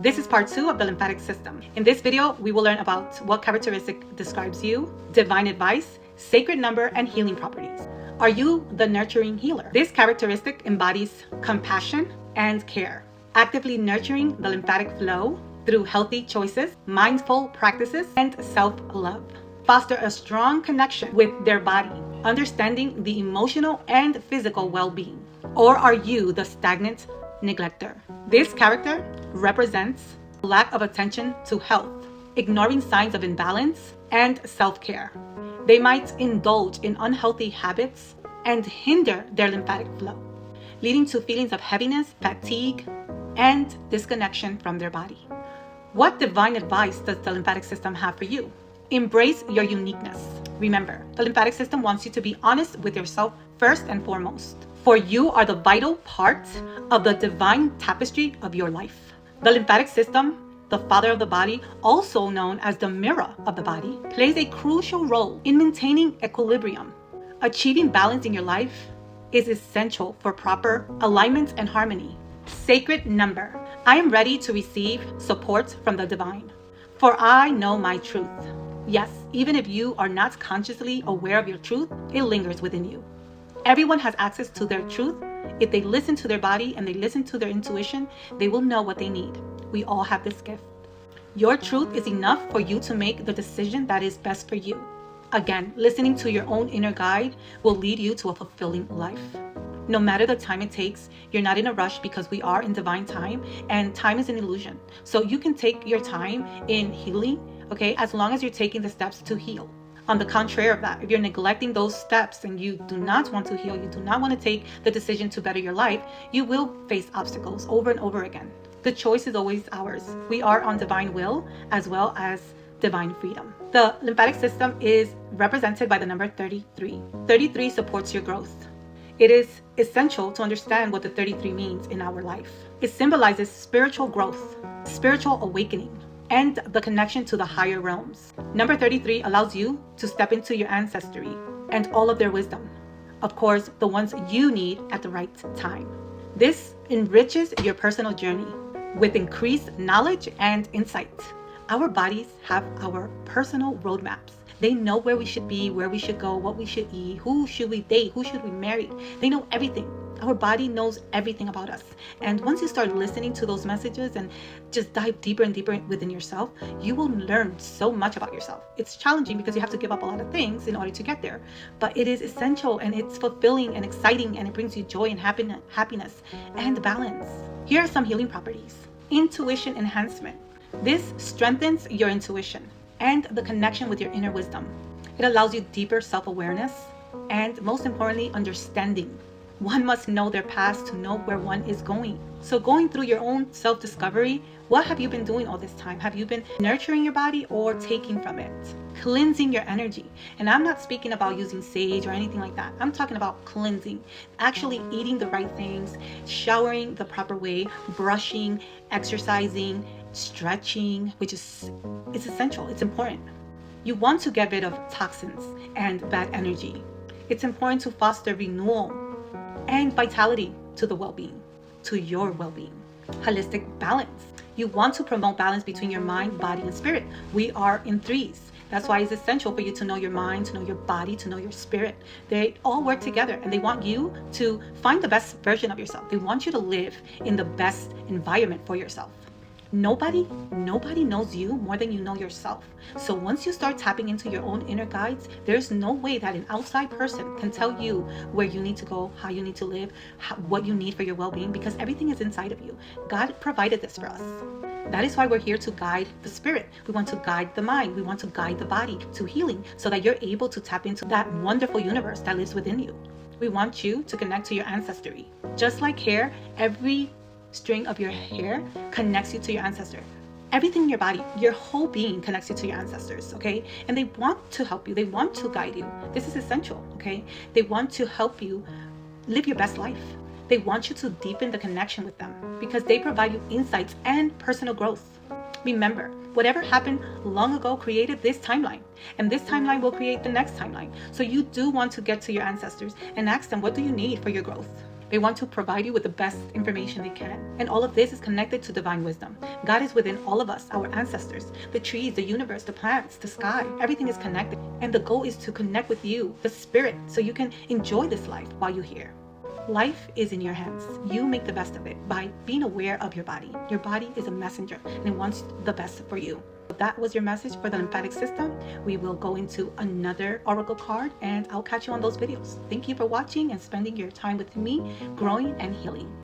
This is part 2 of the lymphatic system. In this video, we will learn about what characteristic describes you, divine advice, sacred number, and healing properties. Are you the nurturing healer? This characteristic embodies compassion and care, actively nurturing the lymphatic flow through healthy choices, mindful practices, and self-love. Foster a strong connection with their body, understanding the emotional and physical well-being. Or are you the stagnant neglector? This character represents lack of attention to health, ignoring signs of imbalance, and self-care. They might indulge in unhealthy habits and hinder their lymphatic flow, leading to feelings of heaviness, fatigue, and disconnection from their body. What divine advice does the lymphatic system have for you? Embrace your uniqueness. Remember, the lymphatic system wants you to be honest with yourself first and foremost, for you are the vital part of the divine tapestry of your life. The lymphatic system, the father of the body, also known as the mirror of the body, plays a crucial role in maintaining equilibrium. Achieving balance in your life is essential for proper alignment and harmony. Sacred number. I am ready to receive support from the divine, for I know my truth. Yes, even if you are not consciously aware of your truth, it lingers within you. Everyone has access to their truth. If they listen to their body and they listen to their intuition, they will know what they need. We all have this gift. Your truth is enough for you to make the decision that is best for you. Again, listening to your own inner guide will lead you to a fulfilling life. No matter the time it takes, you're not in a rush because we are in divine time, and time is an illusion. So you can take your time in healing, okay, as long as you're taking the steps to heal. On the contrary of that, if you're neglecting those steps and you do not want to heal, you do not want to take the decision to better your life, you will face obstacles over and over again. The choice is always ours. We are on divine will as well as divine freedom. The lymphatic system is represented by the number 33. 33 supports your growth. It is essential to understand what the 33 means in our life. It symbolizes spiritual growth, spiritual awakening, and the connection to the higher realms. Number 33 allows you to step into your ancestry and all of their wisdom. Of course, the ones you need at the right time. This enriches your personal journey with increased knowledge and insight. Our bodies have our personal roadmaps. They know where we should be, where we should go, what we should eat, who should we date, who should we marry. They know everything. Our body knows everything about us. And once you start listening to those messages and just dive deeper and deeper within yourself, you will learn so much about yourself. It's challenging because you have to give up a lot of things in order to get there. But it is essential and it's fulfilling and exciting, and it brings you joy and happiness and balance. Here are some healing properties. Intuition enhancement. This strengthens your intuition and the connection with your inner wisdom. It allows you deeper self-awareness and, most importantly, understanding. One must know their past to know where one is going. So going through your own self-discovery, what have you been doing all this time? Have you been nurturing your body or taking from it? Cleansing your energy. And I'm not speaking about using sage or anything like that. I'm talking about cleansing, actually eating the right things, showering the proper way, brushing, exercising, stretching, which is essential. It's important. You want to get rid of toxins and bad energy. It's important to foster renewal and vitality to the well-being, to your well-being. Holistic balance. You want to promote balance between your mind, body, and spirit. We are in threes. That's why it's essential for you to know your mind, to know your body, to know your spirit. They all work together, and they want you to find the best version of yourself. They want you to live in the best environment for yourself. Nobody knows you more than you know yourself. So once you start tapping into your own inner guides, there's no way that an outside person can tell you where you need to go, how you need to live, what you need for your well-being, because everything is inside of you. God provided this for us. That is why we're here to guide the spirit. We want to guide the mind. We want to guide the body to healing so that you're able to tap into that wonderful universe that lives within you. We want you to connect to your ancestry. Just like hair, every string of your hair connects you to your ancestor. Everything in your body, your whole being connects you to your ancestors, okay? And they want to help you. They want to guide you. This is essential, okay? They want to help you live your best life. They want you to deepen the connection with them because they provide you insights and personal growth. Remember, whatever happened long ago created this timeline, and this timeline will create the next timeline. So you do want to get to your ancestors and ask them, what do you need for your growth? They want to provide you with the best information they can. And all of this is connected to divine wisdom. God is within all of us, our ancestors, the trees, the universe, the plants, the sky. Everything is connected. And the goal is to connect with you, the spirit, so you can enjoy this life while you're here. Life is in your hands. You make the best of it by being aware of your body. Your body is a messenger and it wants the best for you. That was your message for the lymphatic system. We will go into another oracle card and I'll catch you on those videos. Thank you for watching and spending your time with me, growing and healing.